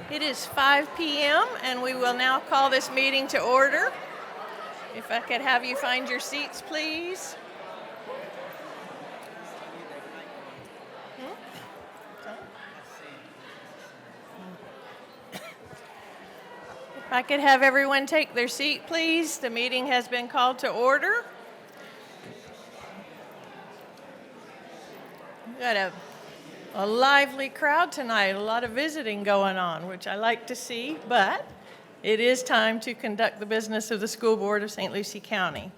It is 5 p.m. and we will now call this meeting to order. If I could have you find your seats, please. If I could have everyone take their seat, please. The meeting has been called to order. We've got a lively crowd tonight, a lot of visiting going on, which I like to see, but it is time to conduct the business of the School Board of St. Lucie County.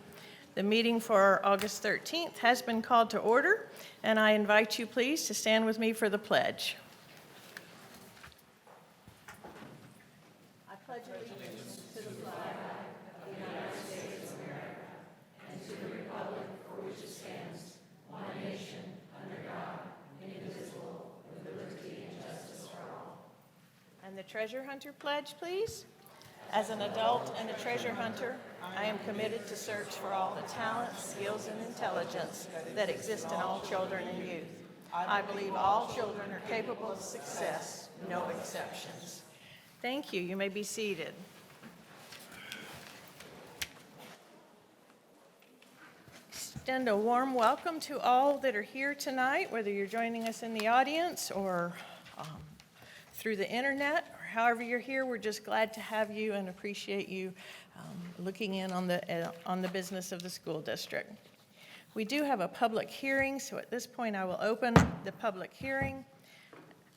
The meeting for August 13th has been called to order, and I invite you please to stand with me for the pledge. I pledge allegiance to the flag of the United States of America and to the republic for which it stands, one nation, under God, indivisible, with liberty and justice for all. And the treasure hunter pledge, please. As an adult and a treasure hunter, I am committed to search for all the talents, skills, and intelligence that exist in all children and youth. I believe all children are capable of success, no exceptions. Thank you. You may be seated. Extend a warm welcome to all that are here tonight, whether you're joining us in the audience or through the internet. However you're here, we're just glad to have you and appreciate you looking in on the business of the school district. We do have a public hearing, so at this point I will open the public hearing.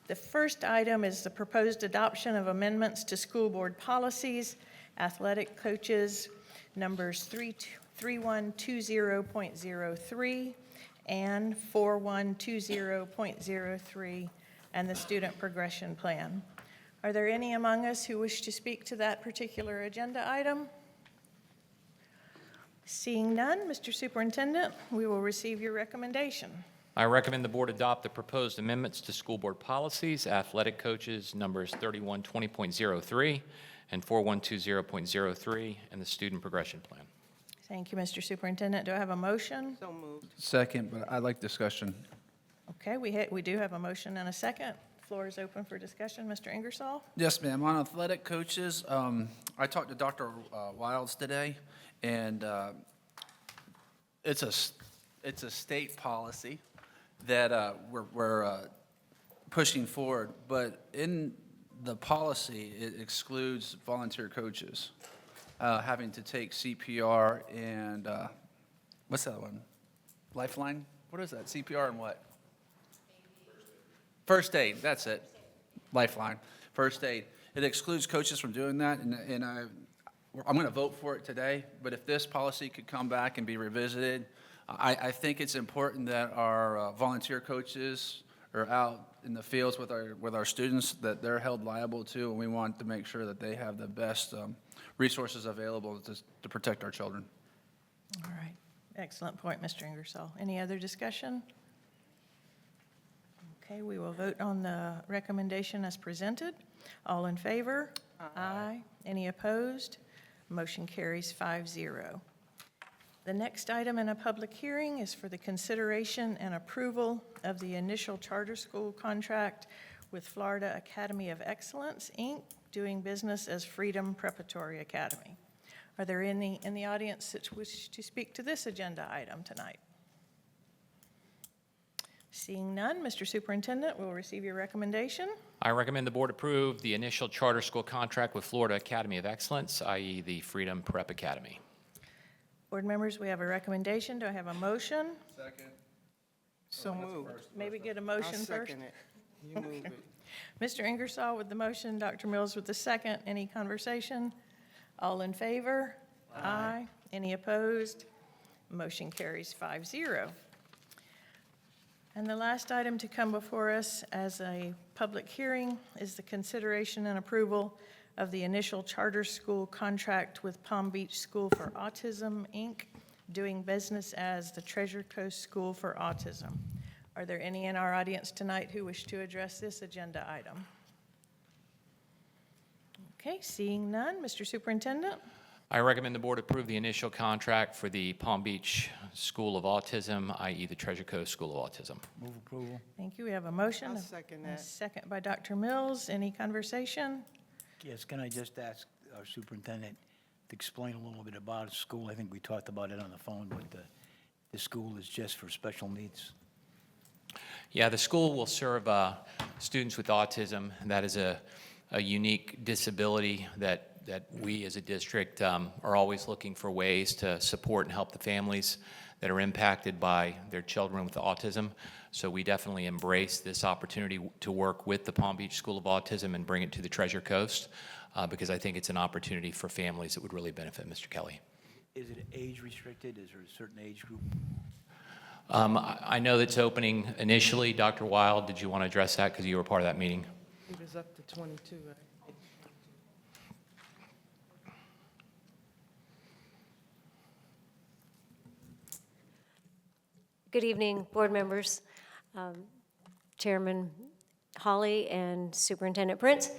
The first item is the proposed adoption of amendments to school board policies, athletic coaches, numbers 3120.03 and 4120.03, and the student progression plan. Are there any among us who wish to speak to that particular agenda item? Seeing none, Mr. Superintendent, we will receive your recommendation. I recommend the board adopt the proposed amendments to school board policies, athletic coaches, numbers 3120.03 and 4120.03, and the student progression plan. Thank you, Mr. Superintendent. Do I have a motion? So moved. Second, but I'd like discussion. Okay, we do have a motion and a second. Floor is open for discussion. Mr. Ingersoll? Yes, ma'am. On athletic coaches, I talked to Dr. Wilds today, and it's a state policy that we're pushing forward. But in the policy, it excludes volunteer coaches having to take CPR and what's the other one? Lifeline? What is that? CPR and what? First aid, that's it. Lifeline, first aid. It excludes coaches from doing that, and I'm going to vote for it today, but if this policy could come back and be revisited, I think it's important that our volunteer coaches are out in the fields with our students, that they're held liable to, and we want to make sure that they have the best resources available to protect our children. All right. Excellent point, Mr. Ingersoll. Any other discussion? Okay, we will vote on the recommendation as presented. All in favor? Aye. Any opposed? Motion carries 5-0. The next item in a public hearing is for the consideration and approval of the initial charter school contract with Florida Academy of Excellence, Inc., doing business as Freedom Preparatory Academy. Are there any in the audience that wish to speak to this agenda item tonight? Seeing none, Mr. Superintendent, we'll receive your recommendation. I recommend the board approve the initial charter school contract with Florida Academy of Excellence, i.e. the Freedom Prep Academy. Board members, we have a recommendation. Do I have a motion? Second. So moved. Maybe get a I'll motion first. second it. You move it. Mr. Ingersoll with the motion, Dr. Mills with the second. Any conversation? All in favor? Aye. Any opposed? Motion carries 5-0. And the last item to come before us as a public hearing is the consideration and approval of the initial charter school contract with Palm Beach School for Autism, Inc., doing business as the Treasure Coast School for Autism. Are there any in our audience tonight who wish to address this agenda item? Okay, seeing none, Mr. Superintendent? I recommend the board approve the initial contract for the Palm Beach School of Autism, i.e. the Treasure Coast School of Autism. Move approval. Thank you. We have a motion. I'll second and a that. second by Dr. Mills. Any conversation? Yes, can I just ask our superintendent to explain a little bit about the school? I think we talked about it on the phone, but the school is just for special needs. Yeah, the school will serve students with autism. That is a unique disability that we as a district are always looking for ways to support and help the families that are impacted by their children with autism. So we definitely embrace this opportunity to work with the Palm Beach School of Autism and bring it to the Treasure Coast because I think it's an opportunity for families that would really benefit, Mr. Kelly. Is it age restricted? Is there a certain age group? I know that's opening initially. Dr. Wild, did you want to address that because you were part of that meeting? It was up to 22, right? Good evening, board members, Chairman Hawley and Superintendent Prince.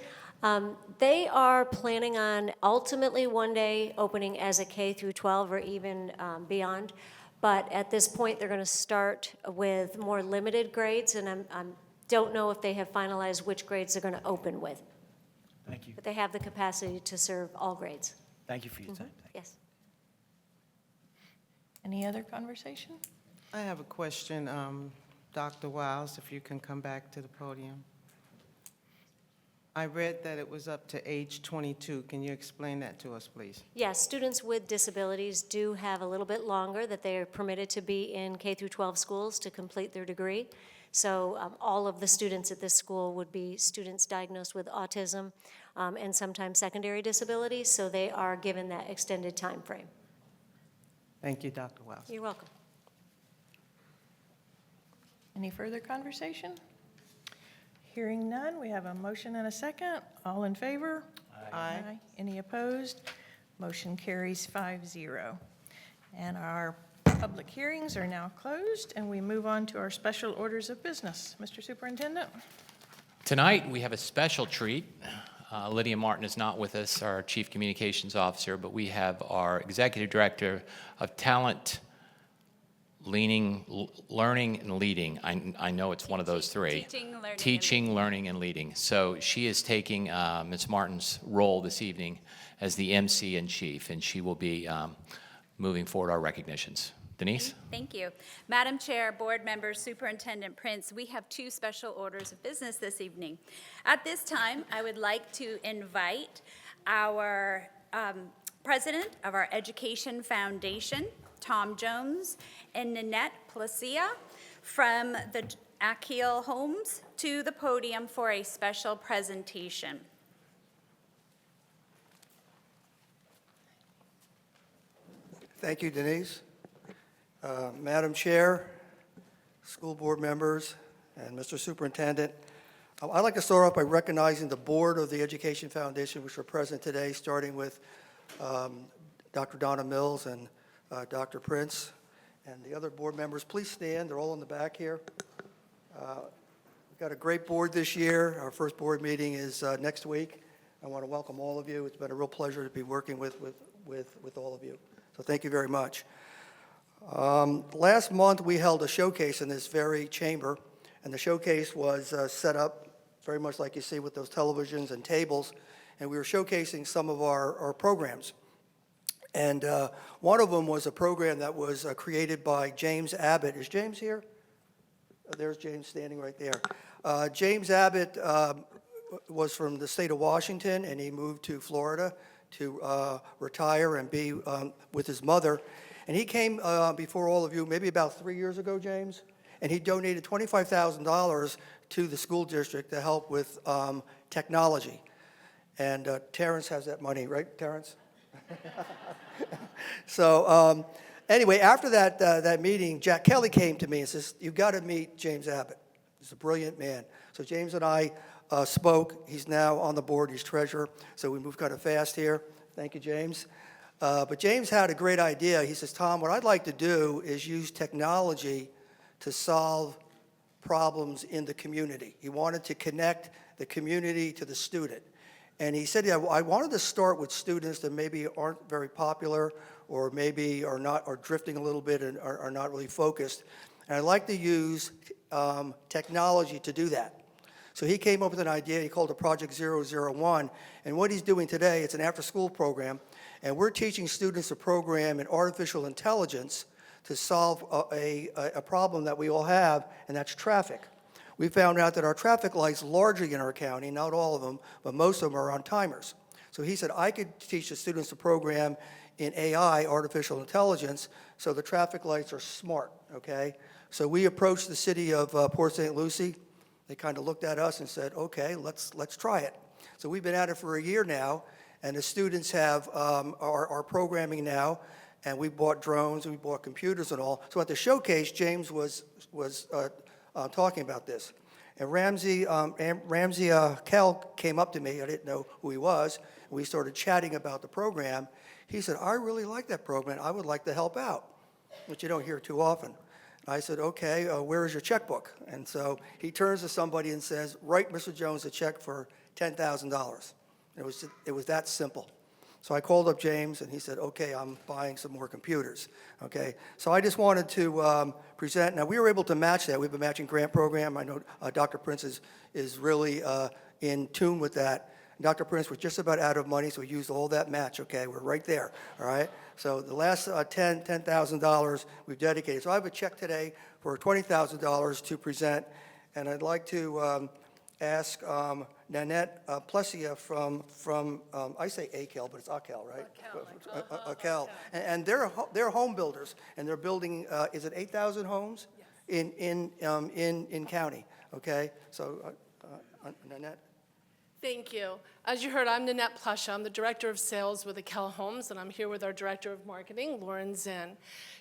They are planning on ultimately one day opening as a K through 12 or even beyond. But at this point, they're going to start with more limited grades, and I don't know if they have finalized which grades they're going to open with. Thank you. But they have the capacity to serve all grades. Thank you for your time. Thank you. Yes. Any other conversation? I have a question, Dr. Wiles, if you can come back to the podium. I read that it was up to age 22. Can you explain that to us, please? Yes, students with disabilities do have a little bit longer that they are permitted to be in K through 12 schools to complete their degree. So all of the students at this school would be students diagnosed with autism and sometimes secondary disabilities, so they are given that extended time frame. Thank you, Dr. Wiles. You're welcome. Any further conversation? Hearing none, we have a motion and a second. All in favor? Aye. Any opposed? Motion carries 5-0. And our public hearings are now closed, and we move on to our special orders of business. Mr. Superintendent? Tonight, we have a special treat. Lydia Martin is not with us, our Chief Communications Officer, but we have our Executive Director of Talent, Learning, and Leading. I know it's one of those three. Teaching, learning, and leading. So she is taking Ms. Martin's role this evening as the MC in chief, and she will be moving forward our recognitions. Denise? Thank you. Madam Chair, board members, Superintendent Prince, we have two special orders of business this evening. At this time, I would like to invite our president of our Education Foundation, Tom Jones, and Nanette Placia from the Akil Homes to the podium for a special presentation. Thank you, Denise. Madam Chair, school board members, and Mr. Superintendent, I'd like to start off by recognizing the board of the Education Foundation, which are present today, starting with Dr. Donna Mills and Dr. Prince, and the other board members. Please stand. They're all in the back here. We've got a great board this year. Our first board meeting is next week. I want to welcome all of you. It's been a real pleasure to be working with all of you. So thank you very much. Last month, we held a showcase in this very chamber, and the showcase was set up very much like you see with those televisions and tables, and we were showcasing some of our programs. And one of them was a program that was created by James Abbott. Is James here? There's James standing right there. James Abbott was from the state of Washington, and he moved to Florida to retire and be with his mother. And he came before all of you maybe about 3 years ago, James, and he donated $25,000 to the school district to help with technology. And Terrence has that money, right, Terrence? So anyway, after that meeting, Jack Kelly came to me and says, "You've got to meet James Abbott. He's a brilliant man." So James and I spoke. He's now on the board. He's treasurer. So we moved kind of fast here. Thank you, James. But James had a great idea. He says, "Tom, what I'd like to do is use technology to solve problems in the community." He wanted to connect the community to the student. And he said, yeah, well, I wanted to start with students that maybe aren't very popular or maybe are drifting a little bit and are not really focused. And I'd like to use technology to do that. So he came up with an idea, he called it Project 001, and what he's doing today, it's an after-school program, and we're teaching students a program in artificial intelligence to solve a problem that we all have, and that's traffic. We found out that our traffic lights largely in our county, not all of them, but most of them are on timers. So he said, I could teach the students a program in AI, artificial intelligence, so the traffic lights are smart, okay? So we approached the city of Port St. Lucie. They kind of looked at us and said, okay, let's try it. So we've been at it for a year now, and the students have are programming now, and we bought drones, and we bought computers and all. So at the showcase, James was talking about this. And Ramsey Kell came up to me, I didn't know who he was, and we started chatting about the program. He said, I really like that program, I would like to help out, which you don't hear too often. I said, okay, where is your checkbook? And so he turns to somebody and says, write Mr. Jones a check for $10,000. It was that simple. So I called up James, and he said, okay, I'm buying some more computers, okay? So I just wanted to present. Now, we were able to match that. We've been matching grant program. I know Dr. Prince is really in tune with that. Dr. Prince was just about out of money, so we used all that match, okay? We're right there, all right? So the last $10,000 we've dedicated. So I have a check today for $20,000 to present, and I'd like to ask Nanette Plessia from I say ACAL, but it's ACAL, right? ACAL. And they're home builders, and they're building, is it 8,000 homes? Yes. In county, okay? So Nanette. Thank you. As you heard, I'm Nanette Plessia. I'm the Director of Sales with ACAL Homes, and I'm here with our Director of Marketing, Lauren Zinn.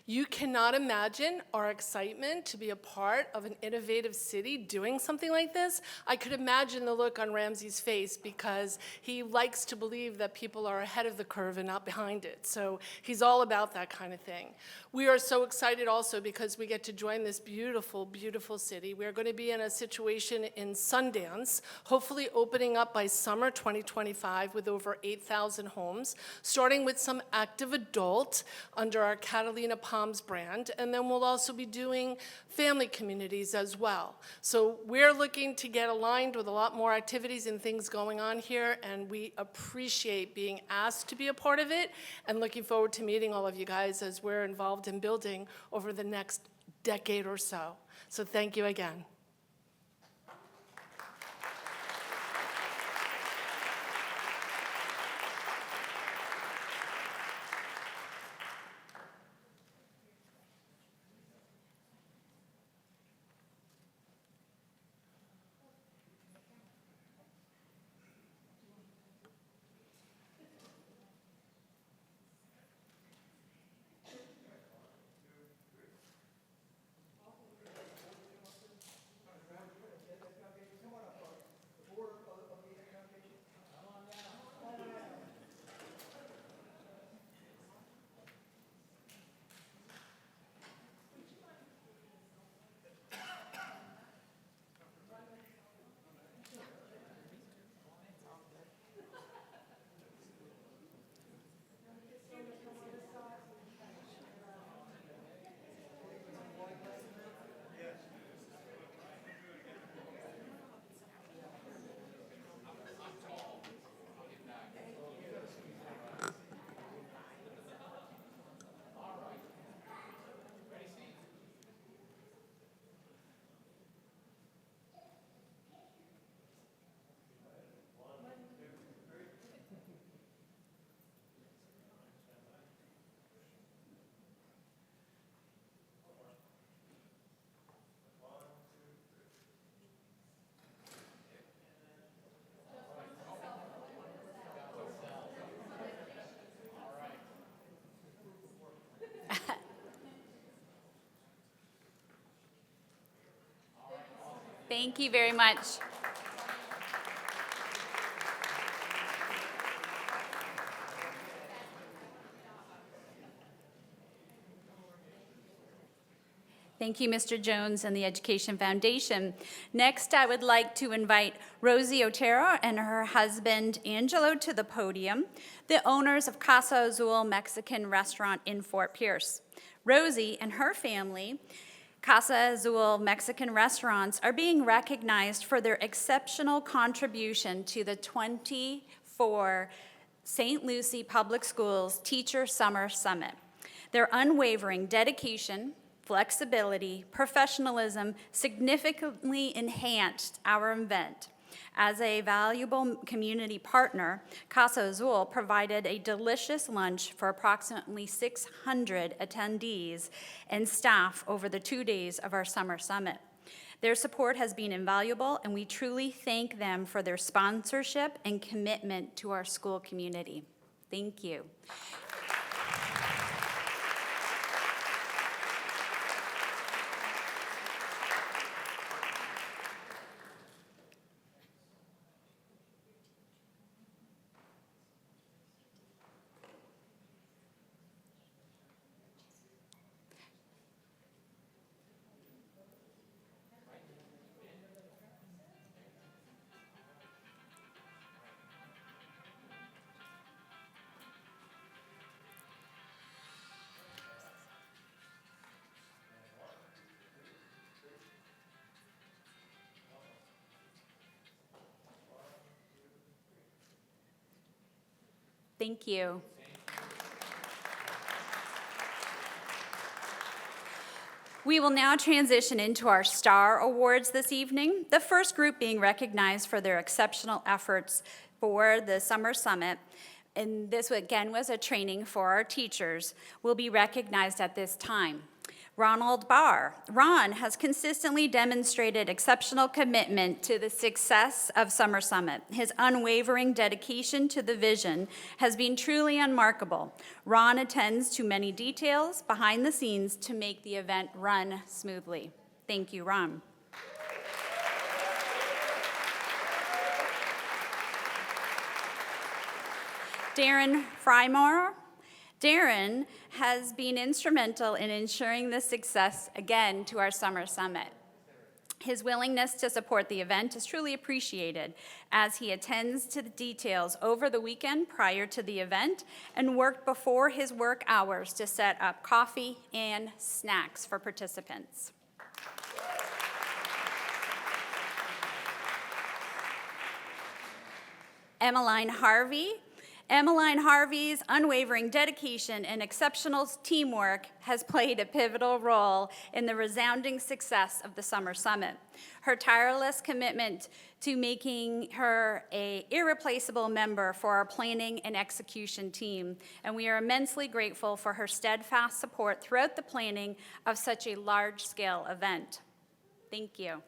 You cannot imagine our excitement to be a part of an innovative city doing something like this. I could imagine the look on Ramsey's face because he likes to believe that people are ahead of the curve and not behind it. So he's all about that kind of thing. We are so excited also because we get to join this beautiful, beautiful city. We are going to be in a situation in Sundance, hopefully opening up by summer 2025 with over 8,000 homes, starting with some active adult under our Catalina Palms brand, and then we'll also be doing family communities as well. So we're looking to get aligned with a lot more activities and things going on here, and we appreciate being asked to be a part of it, and looking forward to meeting all of you guys as we're involved in building over the next decade or so. So thank you again. Thank you very much. Thank you, Mr. Jones and the Education Foundation. Next, I would like to invite Rosie Otero and her husband Angelo to the podium, the owners of Casa Azul Mexican Restaurant in Fort Pierce. Rosie and her family, Casa Azul Mexican Restaurants, are being recognized for their exceptional contribution to the 24 St. Lucie Public Schools Teacher Summer Summit. Their unwavering dedication, flexibility, professionalism significantly enhanced our event. As a valuable community partner, Casa Azul provided a delicious lunch for approximately 600 attendees and staff over the 2 days of our summer summit. Their support has been invaluable, and we truly thank them for their sponsorship and commitment to our school community. Thank you. Thank you. We will now transition into our STAR Awards this evening, the first group being recognized for their exceptional efforts for the Summer Summit. And this, again, was a training for our teachers, will be recognized at this time. Ronald Barr. Ron has consistently demonstrated exceptional commitment to the success of Summer Summit. His unwavering dedication to the vision has been truly unremarkable. Ron attends to many details behind the scenes to make the event run smoothly. Thank you, Ron. Darren Frymore. Darren has been instrumental in ensuring the success, again, to our Summer Summit. His willingness to support the event is truly appreciated as he attends to the details over the weekend prior to the event and worked before his work hours to set up coffee and snacks for participants. Emmeline Harvey. Emmeline Harvey's unwavering dedication and exceptional teamwork has played a pivotal role in the resounding success of the Summer Summit. Her tireless commitment to making her an irreplaceable member for our planning and execution team, and we are immensely grateful for her steadfast support throughout the planning of such a large-scale event. Thank you.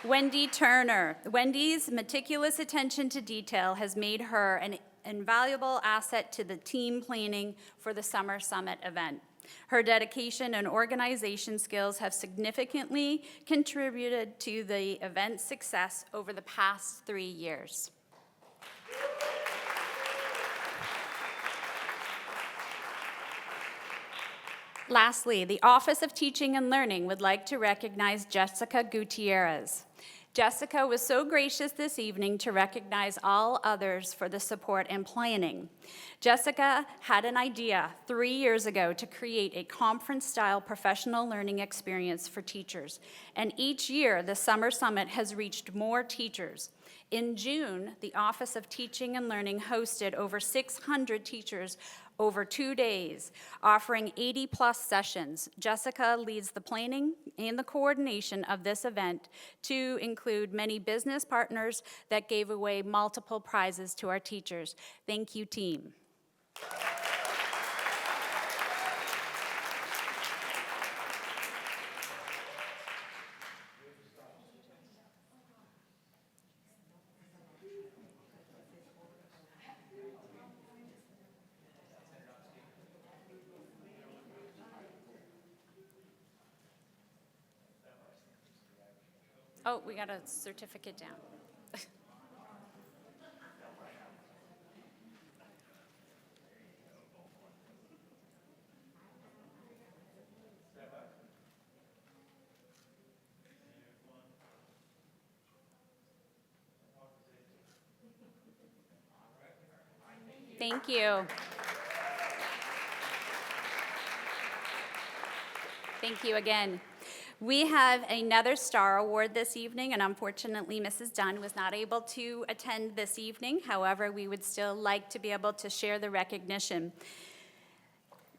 Wendy Turner. Wendy's meticulous attention to detail has made her an invaluable asset to the team planning for the Summer Summit event. Her dedication and organization skills have significantly contributed to the event's success over the past 3 years. Lastly, the Office of Teaching and Learning would like to recognize Jessica Gutierrez. Jessica was so gracious this evening to recognize all others for the support and planning. Jessica had an idea 3 years ago to create a conference-style professional learning experience for teachers, and each year the Summer Summit has reached more teachers. In June, the Office of Teaching and Learning hosted over 600 teachers over 2 days, offering 80-plus sessions. Jessica leads the planning and the coordination of this event to include many business partners that gave away multiple prizes to our teachers. Thank you, team. Oh, we got a certificate down. Thank you. Thank you again. We have another Star Award this evening, and unfortunately, Mrs. Dunn was not able to attend this evening. However, we would still like to be able to share the recognition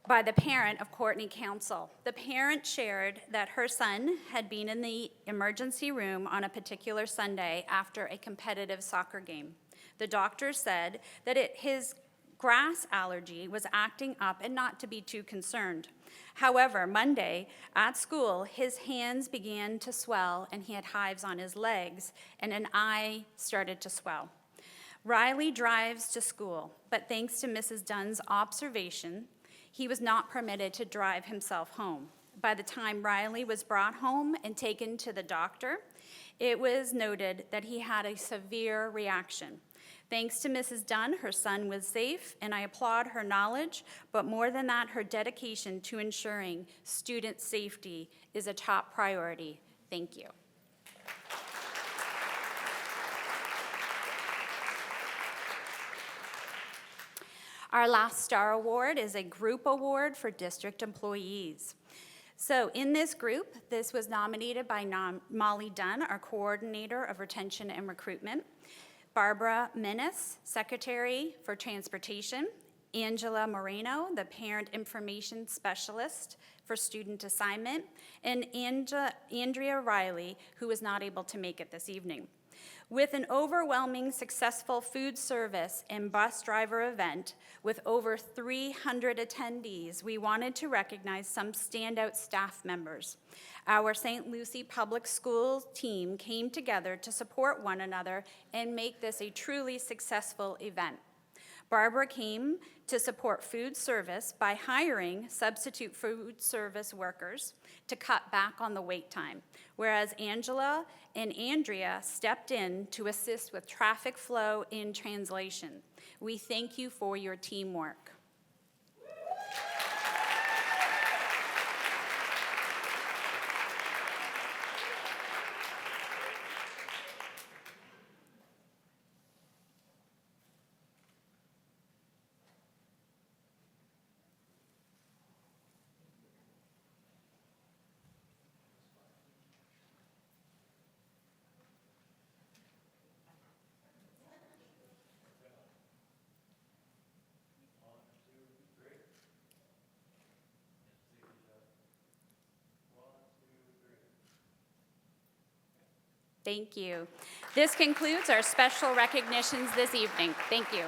by the parent of Courtney Council. The parent shared that her son had been in the emergency room on a particular Sunday after a competitive soccer game. The doctor said that his grass allergy was acting up and not to be too concerned. However, Monday at school, his hands began to swell and he had hives on his legs and an eye started to swell. Riley drives to school, but thanks to Mrs. Dunn's observation, he was not permitted to drive himself home. By the time Riley was brought home and taken to the doctor, it was noted that he had a severe reaction. Thanks to Mrs. Dunn, her son was safe, and I applaud her knowledge, but more than that, her dedication to ensuring student safety is a top priority. Thank you. Our last Star Award is a group award for district employees. So in this group, this was nominated by Molly Dunn, our Coordinator of Retention and Recruitment, Barbara Minnis, Secretary for Transportation, Angela Moreno, the Parent Information Specialist for Student Assignment, and Andrea Riley, who was not able to make it this evening. With an overwhelming successful food service and bus driver event with over 300 attendees, we wanted to recognize some standout staff members. Our St. Lucie Public Schools team came together to support one another and make this a truly successful event. Barbara came to support food service by hiring substitute food service workers to cut back on the wait time, whereas Angela and Andrea stepped in to assist with traffic flow and translation. We thank you for your teamwork. Thank you. This concludes our special recognitions this evening. Thank you.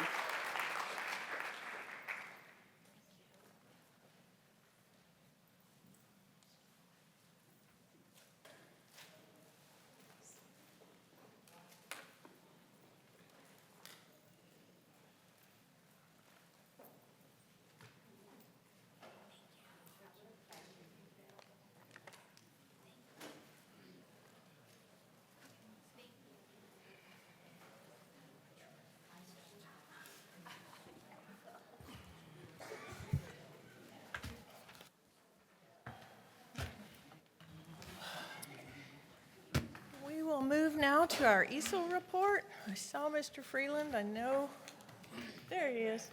We will move now to our ESOL report. I saw Mr. Freeland, I know. There he is.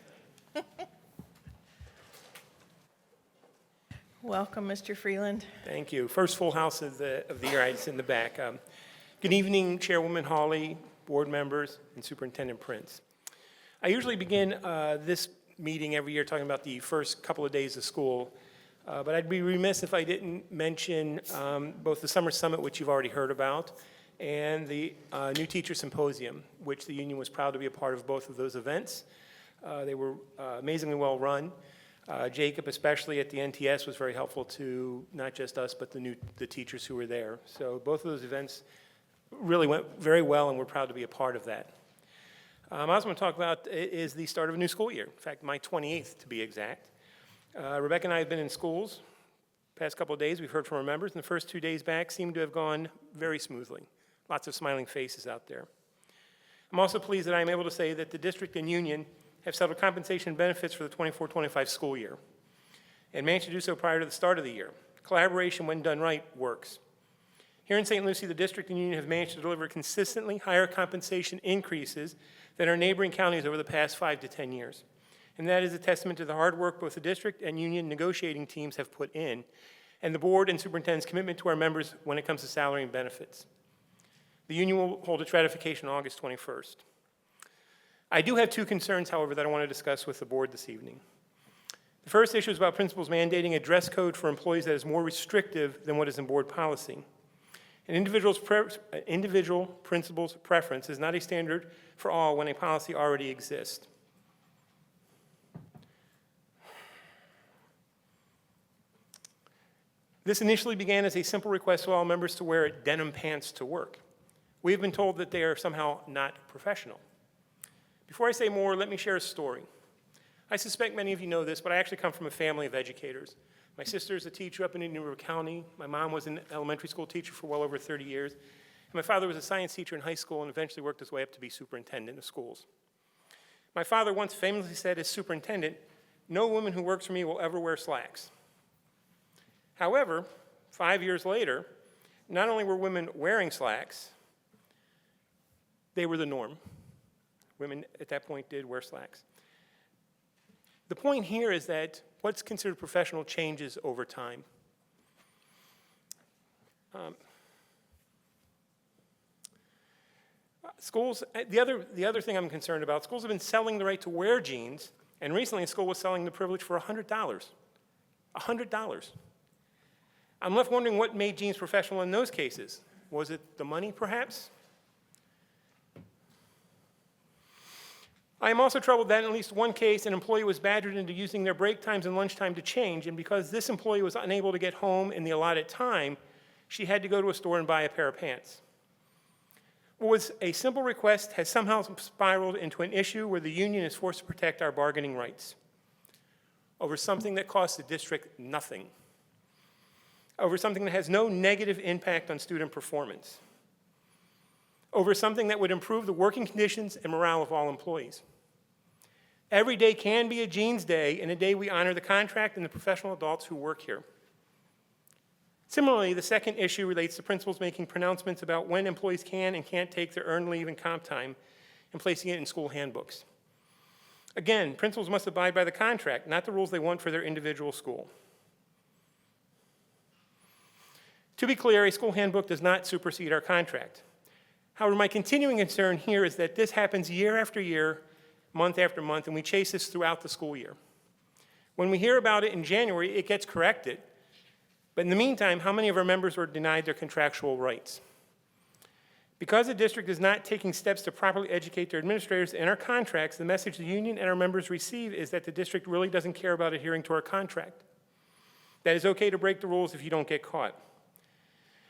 Welcome, Mr. Freeland. Thank you. First full house of the year. It's in the back. Good evening, Chairwoman Hawley, board members, and Superintendent Prince. I usually begin this meeting every year talking about the first couple of days of school, but I'd be remiss if I didn't mention both the Summer Summit, which you've already heard about, and the New Teacher Symposium, which the union was proud to be a part of both of those events. They were amazingly well run. Jacob, especially at the NTS, was very helpful to not just us, but the teachers who were there. So both of those events really went very well, and we're proud to be a part of that. I also want to talk about is the start of a new school year. In fact, my 28th to be exact. Rebecca and I have been in schools past couple of days. We've heard from our members, and the first 2 days back seem to have gone very smoothly. Lots of smiling faces out there. I'm also pleased that I'm able to say that the district and union have settled compensation and benefits for the 24-25 school year, and managed to do so prior to the start of the year. Collaboration, when done right, works. Here in St. Lucie, the district and union have managed to deliver consistently higher compensation increases than our neighboring counties over the past 5 to 10 years. and that is a testament to the hard work both the district and union negotiating teams have put in, and the board and superintendent's commitment to our members when it comes to salary and benefits. The union will hold its ratification on August 21st. I do have two concerns, however, that I want to discuss with the board this evening. The first issue is about principals mandating a dress code for employees that is more restrictive than what is in board policy. An individual principal's preference is not a standard for all when a policy already exists. This initially began as a simple request to all members to wear denim pants to work. We have been told that they are somehow not professional. Before I say more, let me share a story. I suspect many of you know this, but I actually come from a family of educators. My sister is a teacher up in Indian River County. My mom was an elementary school teacher for well over 30 years. And my father was a science teacher in high school and eventually worked his way up to be superintendent of schools. My father once famously said as superintendent, "No woman who works for me will ever wear slacks." However, 5 years later, not only were women wearing slacks, they were the norm. Women at that point did wear slacks. The point here is that what's considered professional changes over time. Schools, the other thing I'm concerned about, schools have been selling the right to wear jeans, and recently a school was selling the privilege for $100. $100. I'm left wondering what made jeans professional in those cases. Was it the money, perhaps? I am also troubled that in at least one case, an employee was badgered into using their break times and lunchtime to change, and because this employee was unable to get home in the allotted time, she had to go to a store and buy a pair of pants. What was a simple request has somehow spiraled into an issue where the union is forced to protect our bargaining rights over something that costs the district nothing, over something that has no negative impact on student performance, over something that would improve the working conditions and morale of all employees. Every day can be a jeans day and a day we honor the contract and the professional adults who work here. Similarly, the second issue relates to principals making pronouncements about when employees can and can't take their earned leave and comp time and placing it in school handbooks. Again, principals must abide by the contract, not the rules they want for their individual school. To be clear, a school handbook does not supersede our contract. However, my continuing concern here is that this happens year after year, month after month, and we chase this throughout the school year. When we hear about it in January, it gets corrected. But in the meantime, how many of our members were denied their contractual rights? Because the district is not taking steps to properly educate their administrators and our contracts, the message the union and our members receive is that the district really doesn't care about adhering to our contract. That it's okay to break the rules if you don't get caught.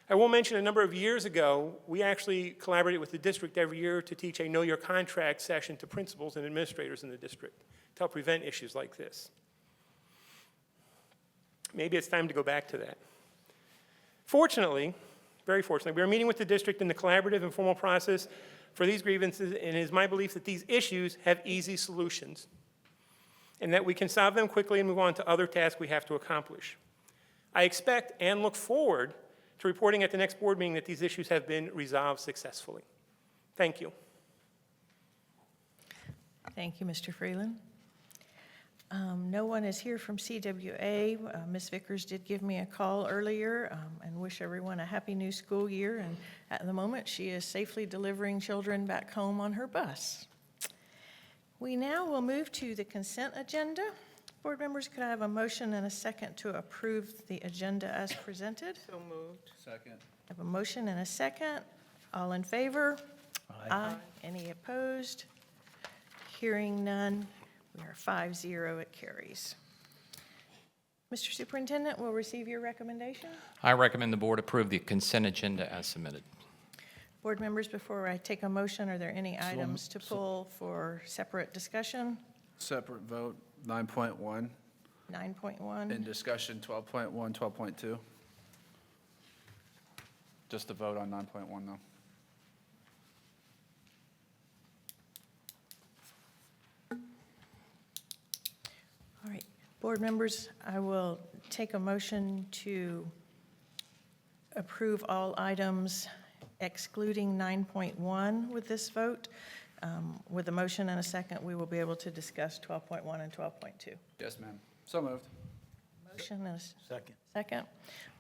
I will mention a number of years ago, we actually collaborated with the district every year to teach a Know Your Contract session to principals and administrators in the district to help prevent issues like this. Maybe it's time to go back to that. Fortunately, very fortunately, we are meeting with the district in the collaborative and formal process for these grievances, and it is my belief that these issues have easy solutions and that we can solve them quickly and move on to other tasks we have to accomplish. I expect and look forward to reporting at the next board meeting that these issues have been resolved successfully. Thank you. Thank you, Mr. Freeland. No one is here from CWA. Ms. Vickers did give me a call earlier and wish everyone a happy new school year. And at the moment, she is safely delivering children back home on her bus. We now will move to the consent agenda. Board members, could I have a motion and a second to approve the agenda as presented? So moved. Second. I have a motion and a second. All in favor? Aye. Any opposed? Hearing none, we are 5-0, it carries. Mr. Superintendent, will receive your recommendation. I recommend the board approve the consent agenda as submitted. Board members, before I take a motion, are there any items to pull for separate discussion? Separate vote, 9.1, 9.1. and discussion 12.1, 12.2. Just a vote on 9.1, though. All right, board members, I will take a motion to approve all items excluding 9.1 with this vote. With a motion and a second, we will be able to discuss 12.1 and 12.2. Yes, ma'am. So moved. Motion and a Second. second.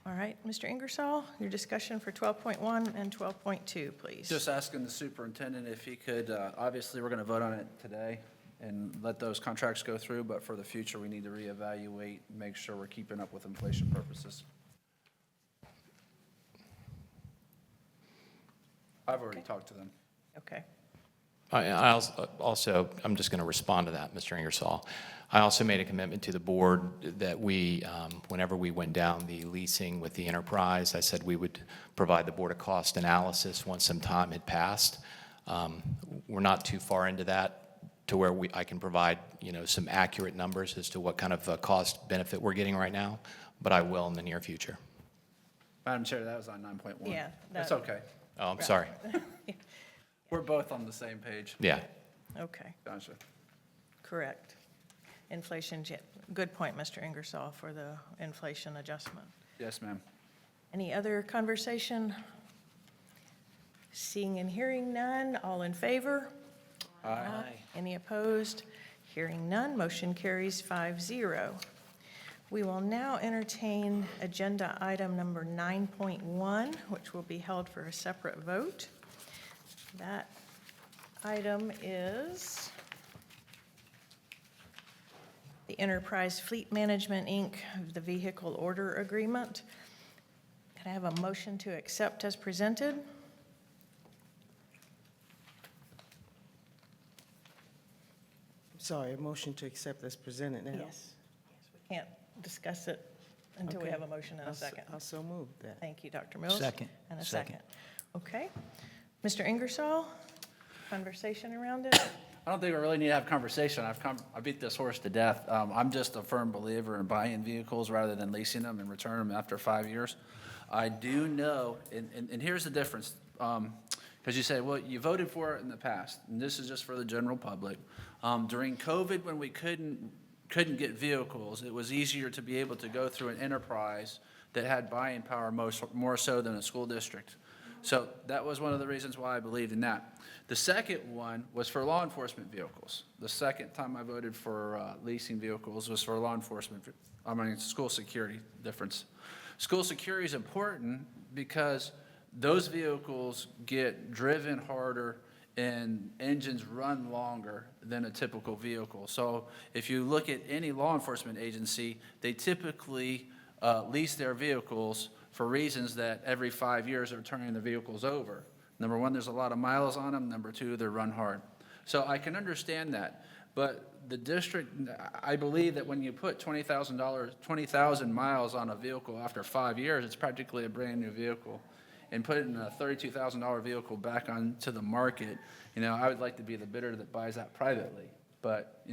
All right, Mr. Ingersoll, your discussion for 12.1 and 12.2, please. Just asking the superintendent if he could, obviously, we're going to vote on it today and let those contracts go through, but for the future, we need to reevaluate, make sure we're keeping up with inflation purposes. I've already talked to them. Okay. I also, I'm just going to respond to that, Mr. Ingersoll. I also made a commitment to the board that we, whenever we went down the leasing with the enterprise, I said we would provide the board a cost analysis once some time had passed. We're not too far into that to where I can provide, some accurate numbers as to what kind of cost benefit we're getting right now, but I will in the near future. Madam Chair, that was on 9.1. Yeah, That's that- okay. Oh, I'm sorry. We're both on the same page. Yeah. Okay, Gotcha. correct. Inflation, good point, Mr. Ingersoll, for the inflation adjustment. Yes, ma'am. Any other conversation? Seeing and hearing none, all in favor? Aye. Any opposed? Hearing none, motion carries 5-0. We will now entertain agenda item number 9.1, which will be held for a separate vote. That item is the Enterprise Fleet Management, Inc., the vehicle order agreement. Can I have a motion to accept as presented? Sorry, a motion to accept as presented now. Yes. We can't discuss it until we Okay. have a motion and a second. I'll so move that. Thank you, Dr. Mills. Second. And a Second. second. Okay. Mr. Ingersoll, conversation around it? I don't think we really need to have conversation. I beat this horse to death. I'm just a firm believer in buying vehicles rather than leasing them and returning them after 5 years. I do know, and here's the difference, because you say, well, you voted for it in the past, and this is just for the general public. During COVID, when we couldn't get vehicles, it was easier to be able to go through an enterprise that had buying power more so than a school district. So that was one of the reasons why I believed in that. The second one was for law enforcement vehicles. The second time I voted for leasing vehicles was for law enforcement, school security difference. School security is important because those vehicles get driven harder and engines run longer than a typical vehicle. So if you look at any law enforcement agency, they typically lease their vehicles for reasons that every 5 years they're turning the vehicles over. Number one, there's a lot of miles on them. Number two, they run hard. So I can understand that. But the district, I believe that when you put $20,000 miles on a vehicle after 5 years, it's practically a brand-new vehicle. And putting a $32,000 vehicle back onto the market, I would like to be the bidder that buys that privately. But,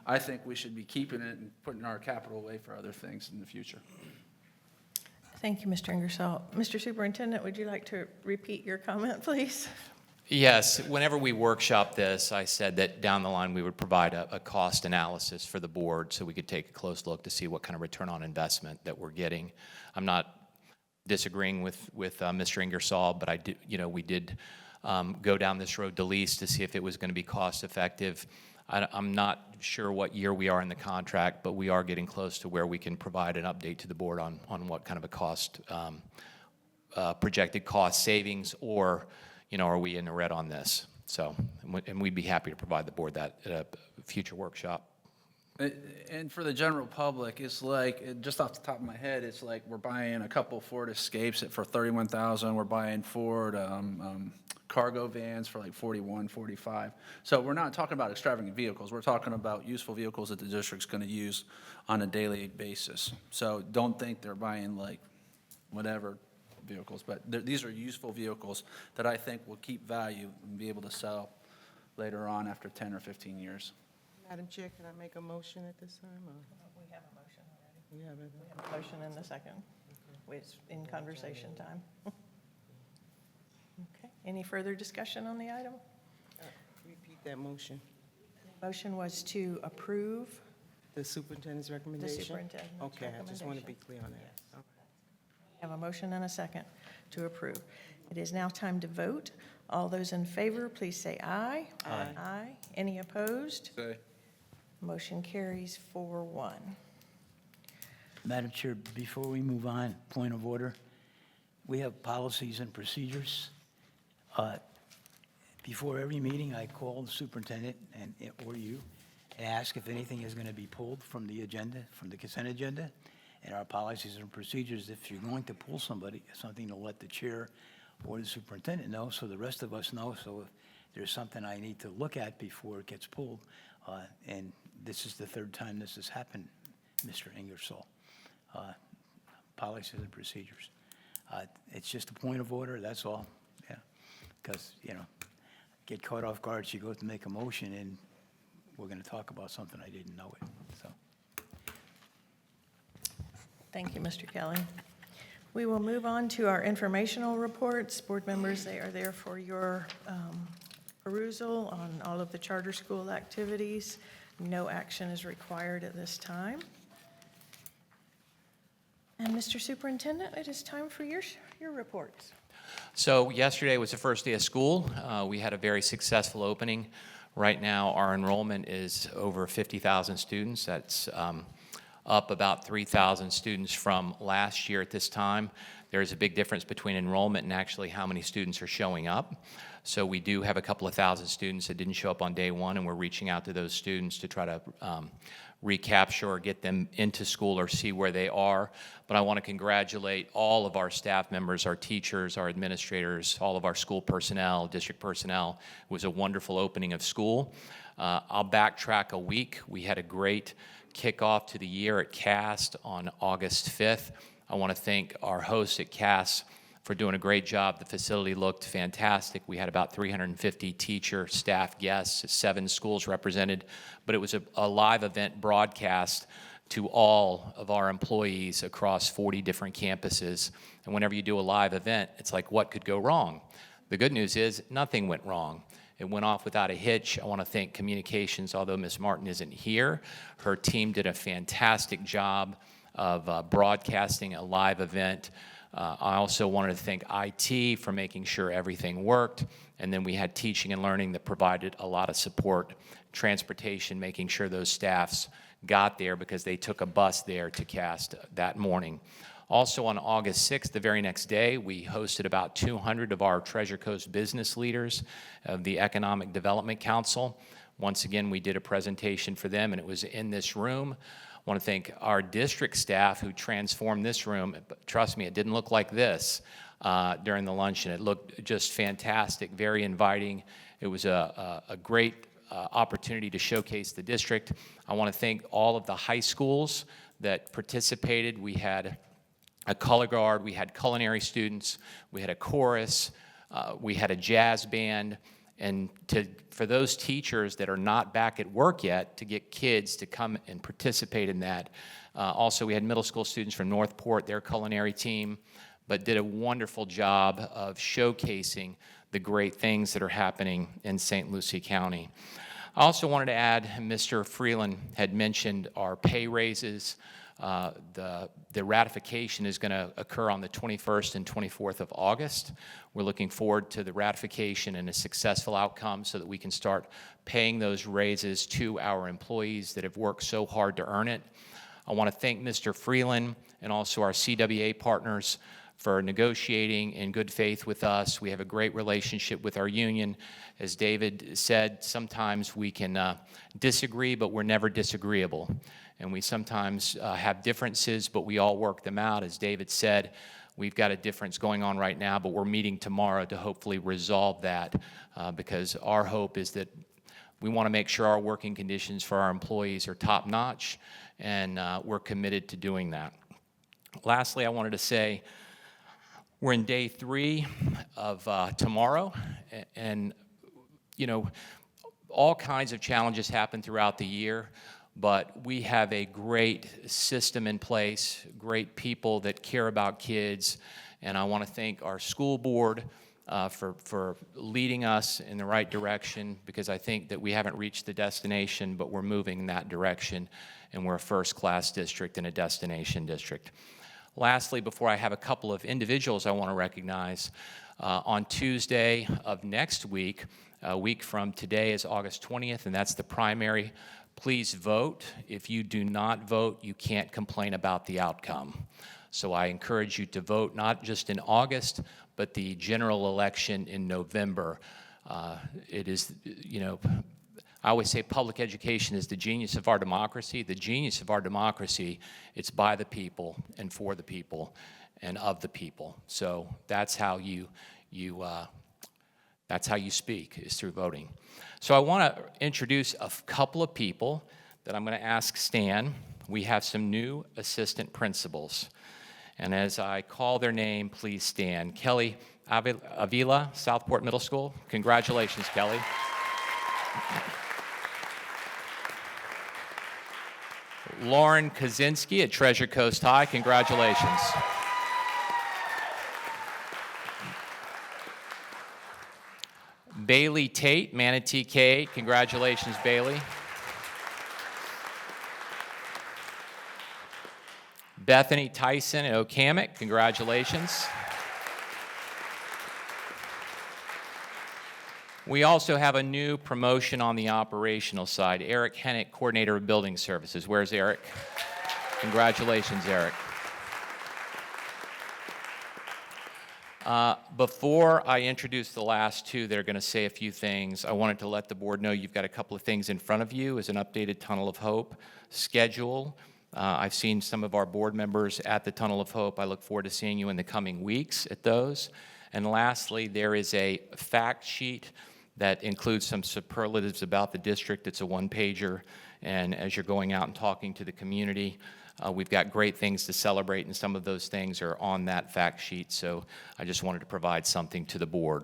I think we should be keeping it and putting our capital away for other things in the future. Thank you, Mr. Ingersoll. Mr. Superintendent, would you like to repeat your comment, please? Yes, whenever we workshop this, I said that down the line, we would provide a cost analysis for the board so we could take a close look to see what kind of return on investment that we're getting. I'm not disagreeing with Mr. Ingersoll, but we did go down this road to lease to see if it was going to be cost effective. I'm not sure what year we are in the contract, but we are getting close to where we can provide an update to the board on what kind of a cost, projected cost savings, or, are we in the red on this? So, and we'd be happy to provide the board that at a future workshop. And for the general public, it's like, just off the top of my head, it's like we're buying a couple Ford Escapes for $31,000. We're buying Ford cargo vans for like $41,000, $45,000. So we're not talking about extravagant vehicles. We're talking about useful vehicles that the district's going to use on a daily basis. So don't think they're buying like whatever vehicles, but these are useful vehicles that I think will keep value and be able to sell later on after 10 or 15 years. Madam Chair, can I make a motion at this time? Or? We have a motion already. We have it. We have a motion in the second. It's in conversation time. Okay. Any further discussion on the item? Repeat that motion. Motion was to approve The superintendent's the recommendation? superintendent's Okay, I just want to be recommendation. clear on that. Okay. Have a motion and a second to approve. It is now time to vote. All those in favor, please say aye. Aye. Aye. Any opposed? Say. Motion carries 4-1. Madam Chair, before we move on, point of order, we have policies and procedures. Before every meeting, I call the superintendent or you, and ask if anything is going to be pulled from the agenda, from the consent agenda. And our policies and procedures, if you're going to pull something to let the chair or the superintendent know, so the rest of us know, so if there's something I need to look at before it gets pulled, and this is the third time this has happened, Mr. Ingersoll. Policies and procedures. It's just a point of order, that's all, yeah. Because, get caught off guard, she goes to make a motion, and we're going to talk about something I didn't know it, so. Thank you, Mr. Kelly. We will move on to our informational reports. Board members, they are there for your perusal on all of the charter school activities. No action is required at this time. And Mr. Superintendent, it is time for your reports. So yesterday was the first day of school. We had a very successful opening. Right now, our enrollment is over 50,000 students. That's up about 3,000 students from last year at this time. There's a big difference between enrollment and actually how many students are showing up. So we do have a couple of thousand students that didn't show up on day one, and we're reaching out to those students to try to recapture or get them into school or see where they are. But I want to congratulate all of our staff members, our teachers, our administrators, all of our school personnel, district personnel. It was a wonderful opening of school. I'll backtrack a week. We had a great kickoff to the year at CAST on August 5th. I want to thank our hosts at CAST for doing a great job. The facility looked fantastic. We had about 350 teacher, staff, guests, 7 schools represented, but it was a live event broadcast to all of our employees across 40 different campuses. And whenever you do a live event, it's like, what could go wrong? The good news is nothing went wrong. It went off without a hitch. I want to thank communications, although Ms. Martin isn't here. Her team did a fantastic job of broadcasting a live event. I also wanted to thank IT for making sure everything worked. And then we had teaching and learning that provided a lot of support, transportation, making sure those staffs got there because they took a bus there to CAST that morning. Also on August 6th, the very next day, we hosted about 200 of our Treasure Coast business leaders of the Economic Development Council. Once again, we did a presentation for them, and it was in this room. I want to thank our district staff who transformed this room. But trust me, it didn't look like this during the luncheon. It looked just fantastic, very inviting. It was a great opportunity to showcase the district. I want to thank all of the high schools that participated. We had a color guard, we had culinary students, we had a chorus, we had a jazz band, and for those teachers that are not back at work yet, to get kids to come and participate in that. Also, we had middle school students from Northport, their culinary team, but did a wonderful job of showcasing the great things that are happening in St. Lucie County. I also wanted to add, Mr. Freeland had mentioned our pay raises. The ratification is going to occur on the 21st and 24th of August. We're looking forward to the ratification and a successful outcome so that we can start paying those raises to our employees that have worked so hard to earn it. I want to thank Mr. Freeland and also our CWA partners for negotiating in good faith with us. We have a great relationship with our union. As David said, sometimes we can disagree, but we're never disagreeable. And we sometimes have differences, but we all work them out. As David said, we've got a difference going on right now, but we're meeting tomorrow to hopefully resolve that because our hope is that we want to make sure our working conditions for our employees are top-notch, and we're committed to doing that. Lastly, I wanted to say we're in day 3 of tomorrow, and you know, all kinds of challenges happen throughout the year, but we have a great system in place, great people that care about kids, and I want to thank our school board for leading us in the right direction, because I think that we haven't reached the destination, but we're moving in that direction, and we're a first-class district and a destination district. Lastly, before I have a couple of individuals I want to recognize, on Tuesday of next week, a week from today is August 20th, and that's the primary. Please vote. If you do not vote, you can't complain about the outcome. So I encourage you to vote not just in August, but the general election in November. It is, you know, I always say public education is the genius of our democracy. The genius of our democracy, it's by the people and for the people and of the people. So that's how you speak, is through voting. So I want to introduce a couple of people that I'm going to ask Stan. We have some new assistant principals. And as I call their name, please stand. Kelly Avila, Southport Middle School. Congratulations, Kelly. Lauren Kaczynski at Treasure Coast High. Congratulations. Bailey Tate, Manatee K. Congratulations, Bailey. Bethany Tyson at Okamic. Congratulations. We also have a new promotion on the operational side. Eric Hennick, Coordinator of Building Services. Where's Eric? Congratulations, Eric. Before I introduce the last two that are going to say a few things, I wanted to let the board know you've got a couple of things in front of you as an updated Tunnel of Hope schedule. I've seen some of our board members at the Tunnel of Hope. I look forward to seeing you in the coming weeks at those. And lastly, there is a fact sheet that includes some superlatives about the district. It's a one-pager, and as you're going out and talking to the community, we've got great things to celebrate, and some of those things are on that fact sheet, so I just wanted to provide something to the board.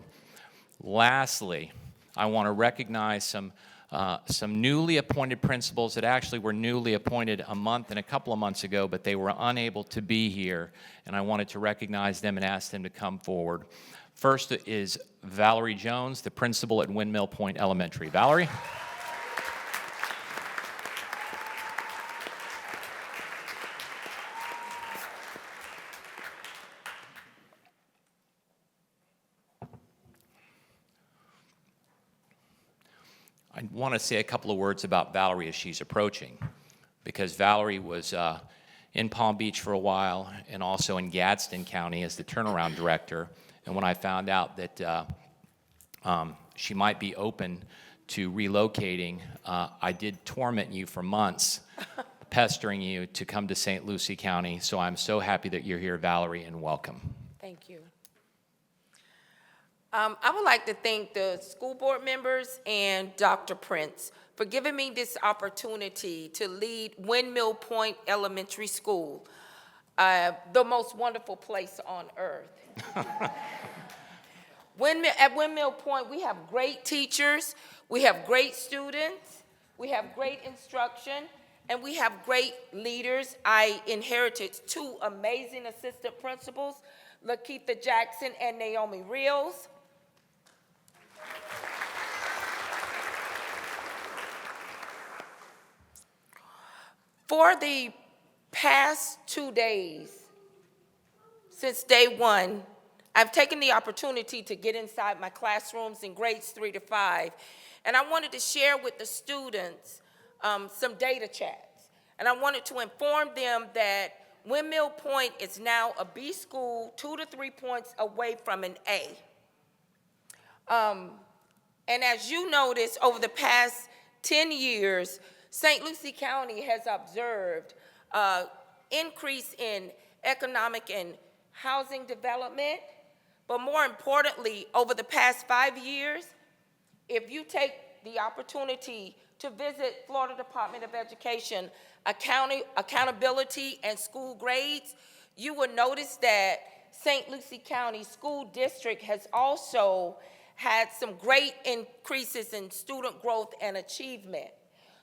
Lastly, I want to recognize some newly appointed principals that actually were newly appointed a month and a couple of months ago, but they were unable to be here, and I wanted to recognize them and ask them to come forward. First is Valerie Jones, the principal at Windmill Point Elementary. Valerie? I want to say a couple of words about Valerie as she's approaching, because Valerie was in Palm Beach for a while and also in Gadsden County as the turnaround director. And when I found out that she might be open to relocating, I did torment you for months, pestering you to come to St. Lucie County. So I'm so happy that you're here, Valerie, and welcome. Thank you. I would like to thank the school board members and Dr. Prince for giving me this opportunity to lead Windmill Point Elementary School, the most wonderful place on earth. At Windmill Point, we have great teachers, we have great students, we have great instruction, and we have great leaders. I inherited two amazing assistant principals, Lakeitha Jackson and Naomi Reels. For the past 2 days, since day one, I've taken the opportunity to get inside my classrooms in grades 3 to 5, and I wanted to share with the students some data chats. And I wanted to inform them that Windmill Point is now a B school, 2 to 3 points away from an A. And as you notice, over the past 10 years, St. Lucie County has observed increase in economic and housing development, but more importantly, over the past 5 years, if you take the opportunity to visit Florida Department of Education accountability and school grades, you will notice that St. Lucie County School District has also had some great increases in student growth and achievement.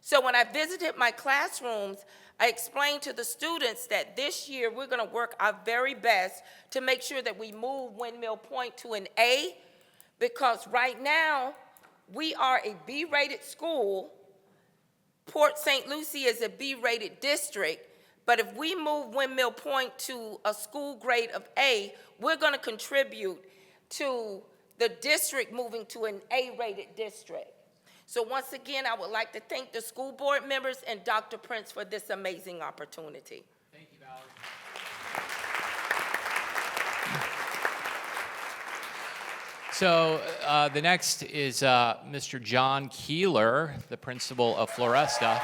So when I visited my classrooms, I explained to the students that this year we're going to work our very best to make sure that we move Windmill Point to an A, because right now we are a B-rated school. Port St. Lucie is a B-rated district, But if we move Windmill Point to a school grade of A, we're going to contribute to the district moving to an A-rated district. So once again, I would like to thank the school board members and Dr. Prince for this amazing opportunity. Thank you, Valerie. So the next is Mr. John Keeler, the principal of Floresta.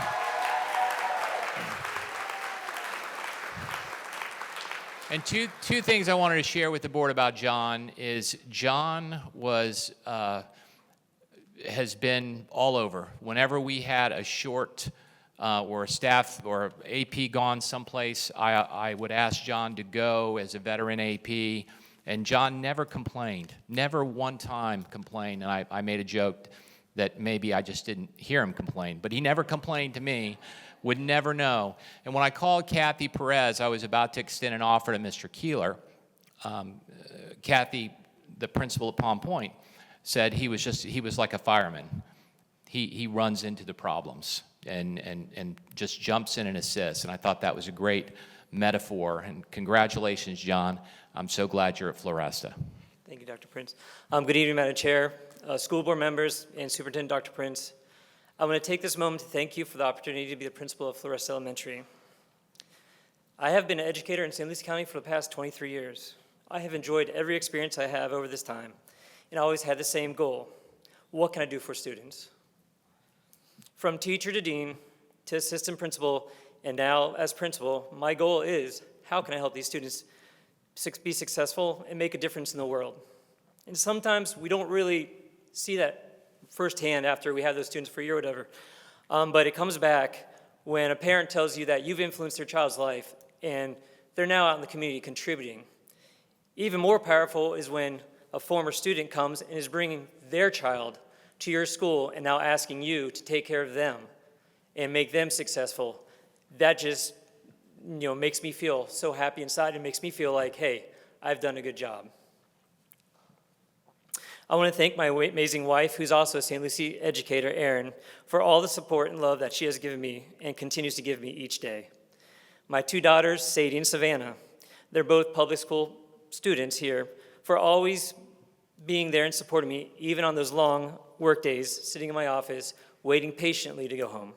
And two things I wanted to share with the board about John is John has been all over. Whenever we had a short or a staff or AP gone someplace, I would ask John to go as a veteran AP, and John never complained, never one time complained. And I made a joke that maybe I just didn't hear him complain, but he never complained to me. Would never know. And when I called Kathy Perez, I was about to extend an offer to Mr. Keeler. Kathy, the principal at Palm Point, said he was like a fireman. He runs into the problems and just jumps in and assists. And I thought that was a great metaphor. And congratulations, John. I'm so glad you're at Floresta. Thank you, Dr. Prince. Good evening, Madam Chair, school board members, and Superintendent Dr. Prince. I want to take this moment to thank you for the opportunity to be the principal of Floresta Elementary. I have been an educator in St. Lucie County for the past 23 years. I have enjoyed every experience I have over this time, and I always had the same goal. What can I do for students? From teacher to dean to assistant principal, and now as principal, my goal is how can I help these students be successful and make a difference in the world? And sometimes we don't really see that firsthand after we have those students for a year or whatever. But it comes back when a parent tells you that you've influenced their child's life and they're now out in the community contributing. Even more powerful is when a former student comes and is bringing their child to your school and now asking you to take care of them and make them successful. That just makes me feel so happy inside. It makes me feel like, hey, I've done a good job. I want to thank my amazing wife, who's also a St. Lucie educator, Erin, for all the support and love that she has given me and continues to give me each day. My two daughters, Sadie and Savannah, they're both public school students here, for always being there and supporting me, even on those long work days, sitting in my office, waiting patiently to go home.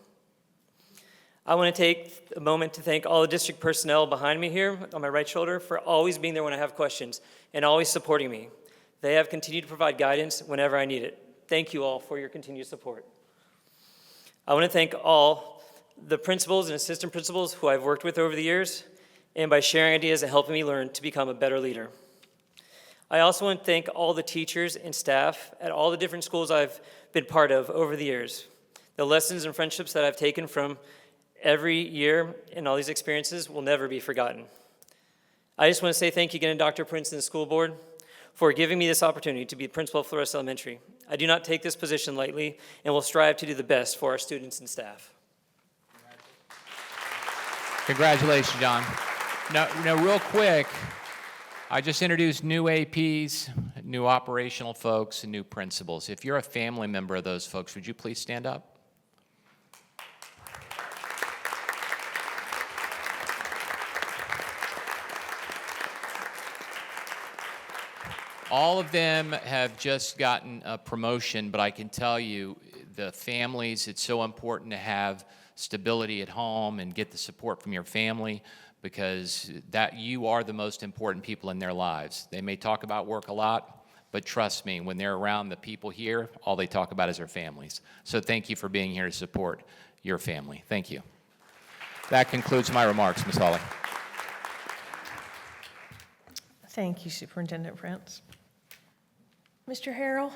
I want to take a moment to thank all the district personnel behind me here on my right shoulder for always being there when I have questions and always supporting me. They have continued to provide guidance whenever I need it. Thank you all for your continued support. I want to thank all the principals and assistant principals who I've worked with over the years, and by sharing ideas and helping me learn to become a better leader. I also want to thank all the teachers and staff at all the different schools I've been part of over the years. The lessons and friendships that I've taken from every year and all these experiences will never be forgotten. I just want to say thank you again to Dr. Prince and the school board for giving me this opportunity to be the principal of Floresta Elementary. I do not take this position lightly and will strive to do the best for our students and staff. Congratulations, John. Now, real quick, I just introduced new APs, new operational folks, and new principals. If you're a family member of those folks, would you please stand up? All of them have just gotten a promotion, but I can tell you, the families, it's so important to have stability at home and get the support from your family, because that you are the most important people in their lives. They may talk about work a lot, but trust me, when they're around the people here, all they talk about is their families. So thank you for being here to support your family. Thank you. That concludes my remarks, Ms. Hawley. Thank you, Superintendent Prince. Mr. Harrell,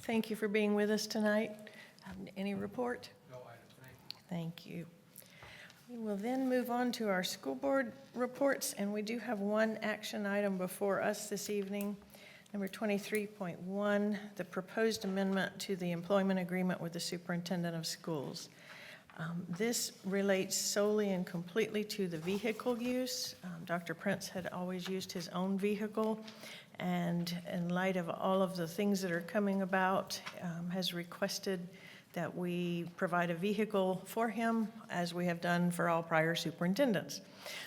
thank you for being with us tonight. Any report? No items, thank you. We will then move on to our school board reports, and we do have one action item before us this evening. Number 23.1, the proposed amendment to the employment agreement with the superintendent of schools. This relates solely and completely to the vehicle use. Dr. Prince had always used his own vehicle, and in light of all of the things that are coming about, has requested that we provide a vehicle for him, as we have done for all prior superintendents.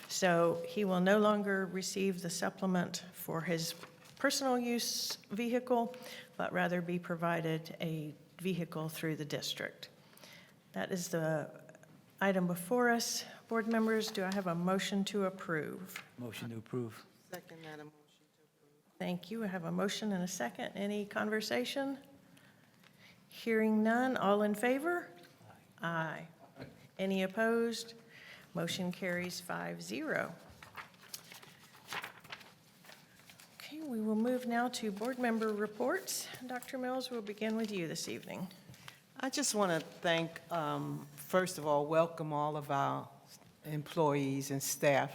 So he will no longer receive the supplement for his personal use vehicle, but rather be provided a vehicle through the district. That is the item before us. Board members, do I have a motion to approve? Motion to approve. Second, Madam. Thank you. I have a motion and a second. Any conversation? Hearing none. All in favor? Aye. Any opposed? Motion carries 5-0. Okay, we will move now to board member reports. Dr. Mills, we'll begin with you this evening. I just want to thank, first of all, welcome all of our employees and staff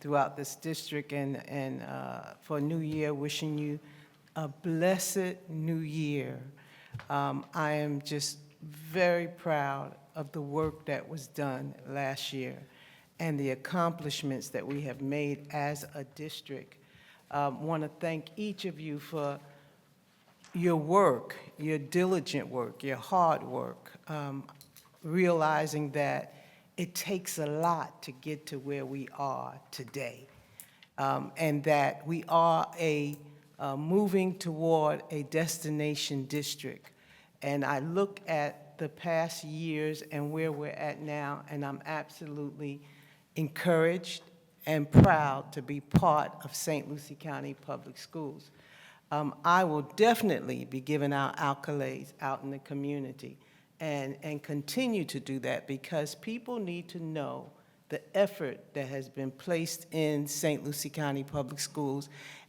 throughout this district, and for New Year, wishing you a blessed New Year. I am just very proud of the work that was done last year and the accomplishments that we have made as a district. Want to thank each of you for your work, your diligent work, your hard work, realizing that it takes a lot to get to where we are today, and that we are moving toward a destination district. And I look at the past years and where we're at now, and I'm absolutely encouraged and proud to be part of St. Lucie County Public Schools. I will definitely be giving out accolades out in the community and continue to do that, because people need to know the effort that has been placed in St. Lucie County Public Schools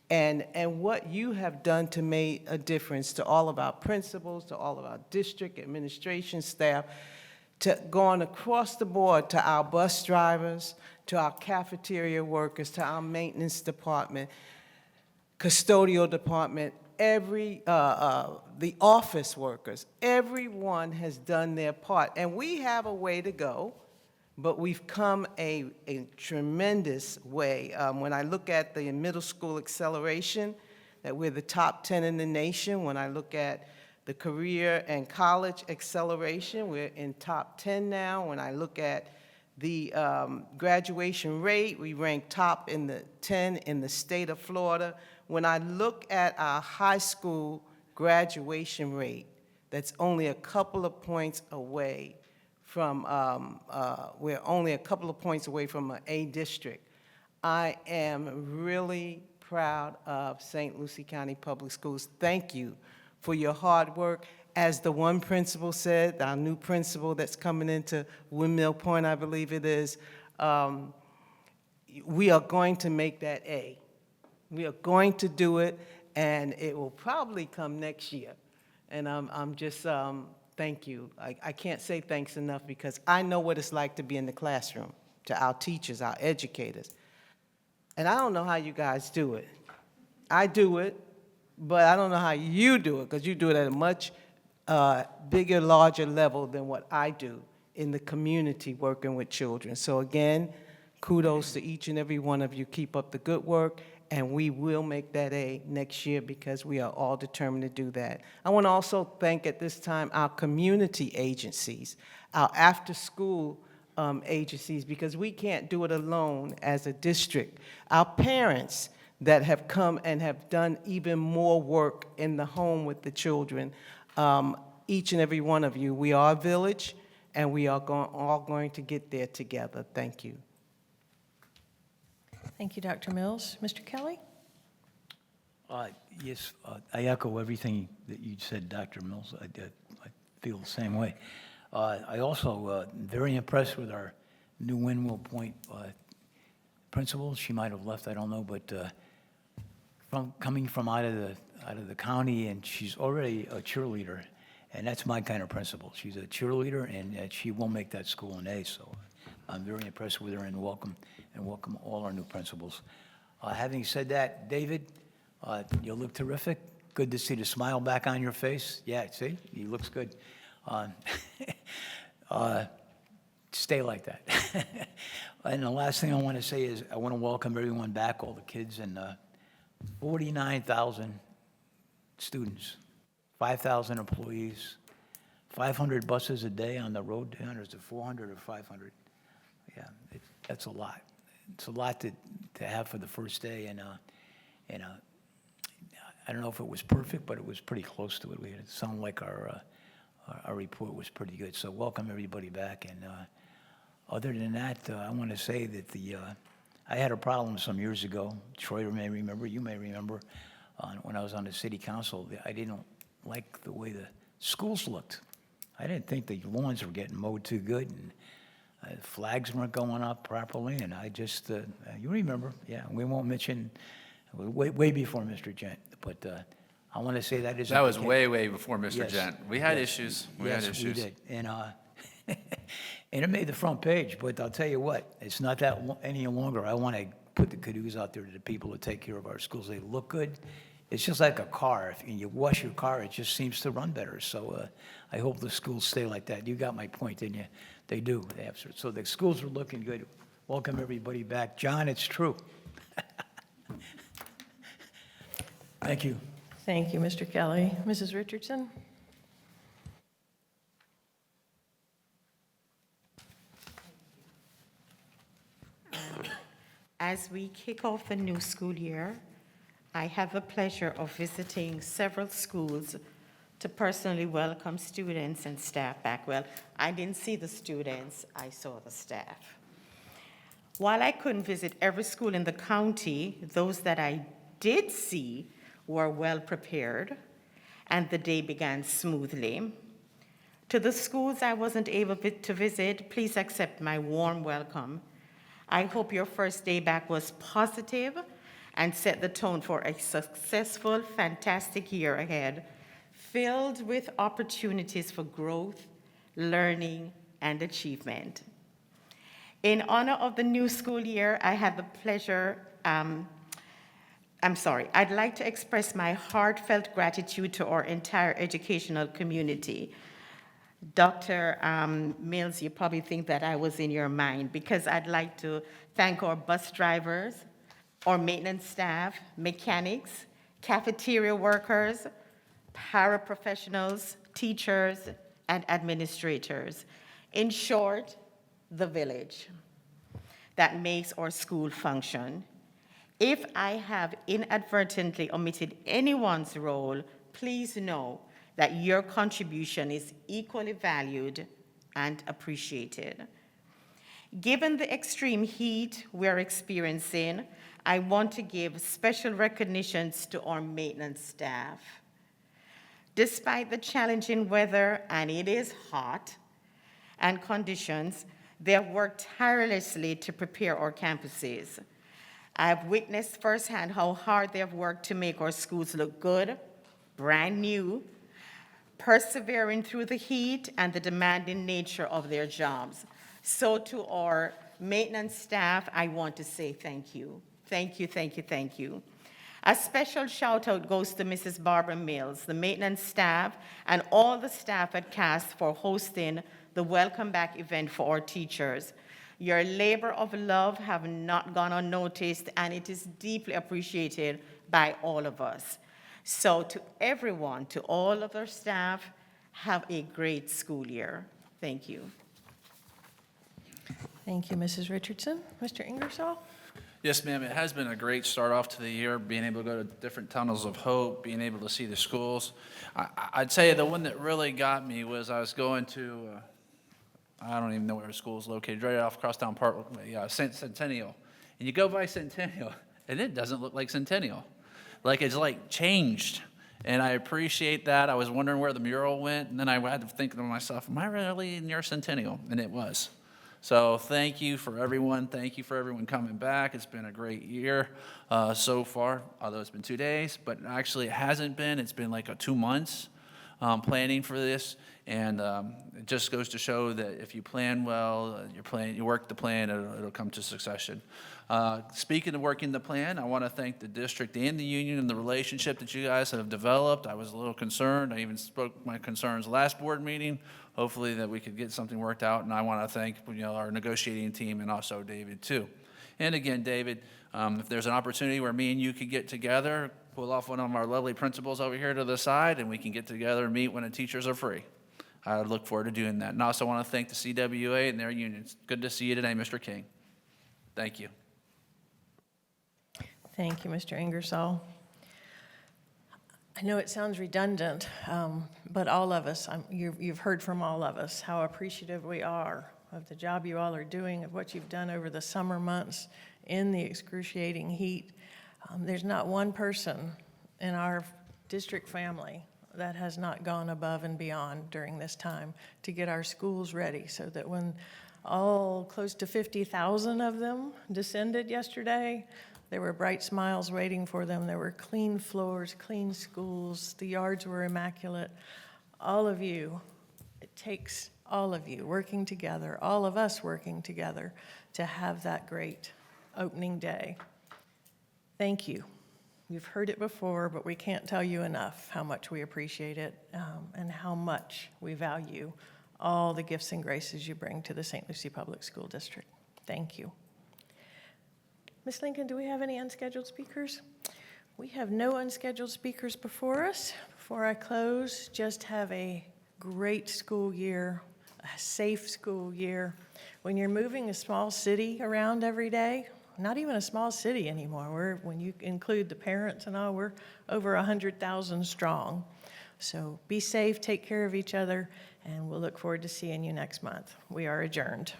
and what you have done to make a difference to all of our principals, to all of our district administration staff, to going across the board to our bus drivers, to our cafeteria workers, to our maintenance department, custodial department, the office workers. Everyone has done their part, and we have a way to go, but we've come a tremendous way. When I look at the middle school acceleration, that we're the top 10 in the nation. When I look at the career and college acceleration, we're in top 10 now. When I look at the graduation rate, we rank top in the 10 in the state of Florida. When I look at our high school graduation rate, that's only a couple of points away from, we're only a couple of points away from an A district. I am really proud of St. Lucie County Public Schools. Thank you for your hard work. As the one principal said, our new principal that's coming into Windmill Point, I believe it is, we are going to make that A. We are going to do it, and it will probably come next year. And I'm just, thank you. I can't say thanks enough, because I know what it's like to be in the classroom, to our teachers, our educators. And I don't know how you guys do it. I do it, but I don't know how you do it, because you do it at a much bigger, larger level than what I do in the community working with children. So again, kudos to each and every one of you. Keep up the good work, and we will make that A next year, because we are all determined to do that. I want to also thank at this time our community agencies, our after-school agencies, because we can't do it alone as a district. Our parents that have come and have done even more work in the home with the children. Each and every one of you, we are a village, and we are all going to get there together. Thank you. Thank you, Dr. Mills. Mr. Kelly? Yes, I echo everything that you said, Dr. Mills. I feel the same way. I also very impressed with our new Windmill Point principal. She might have left, I don't know, but coming from out of the county, and she's already a cheerleader, and that's my kind of principal. She's a cheerleader, and she will make that school an A. So I'm very impressed with her, and welcome all our new principals. Having said that, David, you look terrific. Good to see the smile back on your face. Yeah, see, he looks good. Stay like that. And the last thing I want to say is I want to welcome everyone back, all the kids, and 49,000 students, 5,000 employees, 500 buses a day on the road, or is it 400 or 500? Yeah, that's a lot. It's a lot to have for the first day, and I don't know if it was perfect, but it was pretty close to it. It sounded like our report was pretty good. So welcome everybody back. And other than that, I want to say that I had a problem some years ago. Troy may remember, you may remember, when I was on the city council, I didn't like the way the schools looked. I didn't think the lawns were getting mowed too good, and flags weren't going up properly, and I just, you remember, yeah, we won't mention, way before Mr. Gent, but I want to say that is. That was way before Mr. Yes. Gent. We had Yes. issues. We had issues. Yes, we did. And, and it made the front page, but I'll tell you what, it's not that any longer. I want to put the kudos out there to the people who take care of our schools. They look good. It's just like a car. If you wash your car, it just seems to run better. So I hope the schools stay like that. You got my point, didn't you? They do. They have, so the schools are looking good. Welcome everybody back. John, it's true. Thank you. Thank you, Mr. Kelly. Mrs. Richardson? As we kick off the new school year, I have the pleasure of visiting several schools to personally welcome students and staff back. Well, I didn't see the students, I saw the staff. While I couldn't visit every school in the county, those that I did see were well prepared, and the day began smoothly. To the schools I wasn't able to visit, please accept my warm welcome. I hope your first day back was positive and set the tone for a successful, fantastic year ahead, filled with opportunities for growth, learning, and achievement. In honor of the new school year, I had the pleasure, I'd like to express my heartfelt gratitude to our entire educational community. Dr. Mills, you probably think that I was in your mind, because I'd like to thank our bus drivers, our maintenance staff, mechanics, cafeteria workers, paraprofessionals, teachers, and administrators. In short, the village that makes our school function. If I have inadvertently omitted anyone's role, please know that your contribution is equally valued and appreciated. Given the extreme heat we're experiencing, I want to give special recognitions to our maintenance staff. Despite the challenging weather, and it is hot, and conditions, they have worked tirelessly to prepare our campuses. I've witnessed firsthand how hard they have worked to make our schools look good, brand new, persevering through the heat and the demanding nature of their jobs. So to our maintenance staff, I want to say thank you. Thank you, thank you, thank you. A special shout out goes to Mrs. Barbara Mills, the maintenance staff, and all the staff at CAS for hosting the Welcome Back event for our teachers. Your labor of love have not gone unnoticed, and it is deeply appreciated by all of us. So to everyone, to all of our staff, have a great school year. Thank you. Thank you, Mrs. Richardson. Mr. Ingersoll? Yes, ma'am, it has been a great start off to the year, being able to go to different tunnels of hope, being able to see the schools. I'd say the one that really got me was I was going to, I don't even know where the school is located, right off Crosstown Park, Centennial. And you go by Centennial, and it doesn't look like Centennial. Like it's like changed. And I appreciate that. I was wondering where the mural went, and then I had to think to myself, am I really near Centennial? And it was. So thank you for everyone. Thank you for everyone coming back. It's been a great year so far, although it's been 2 days, but actually it hasn't been. It's been like 2 months planning for this, and it just goes to show that if you plan well, you work the plan, it'll come to succession. Speaking of working the plan, I want to thank the district and the union and the relationship that you guys have developed. I was a little concerned. I even spoke my concerns last board meeting. Hopefully that we could get something worked out, and I want to thank our negotiating team and also David too. And again, David, if there's an opportunity where me and you could get together, pull off one of our lovely principals over here to the side, and we can get together and meet when the teachers are free. I look forward to doing that. And I also want to thank the CWA and their unions. Good to see you today, Mr. King. Thank you. Thank you, Mr. Ingersoll. I know it sounds redundant, but all of us, you've heard from all of us how appreciative we are of the job you all are doing, of what you've done over the summer months in the excruciating heat. There's not one person in our district family that has not gone above and beyond during this time to get our schools ready so that when all close to 50,000 of them descended yesterday, there were bright smiles waiting for them. There were clean floors, clean schools. The yards were immaculate. All of you, it takes all of you working together, all of us working together to have that great opening day. Thank you. You've heard it before, but we can't tell you enough how much we appreciate it and how much we value all the gifts and graces you bring to the St. Lucie Public School District. Thank you. Ms. Lincoln, do we have any unscheduled speakers? We have no unscheduled speakers before us. Before I close, just have a great school year, a safe school year. When you're moving a small city around every day, not even a small city anymore, when you include the parents and all, we're over 100,000 strong. So be safe, take care of each other, and we'll look forward to seeing you next month. We are adjourned.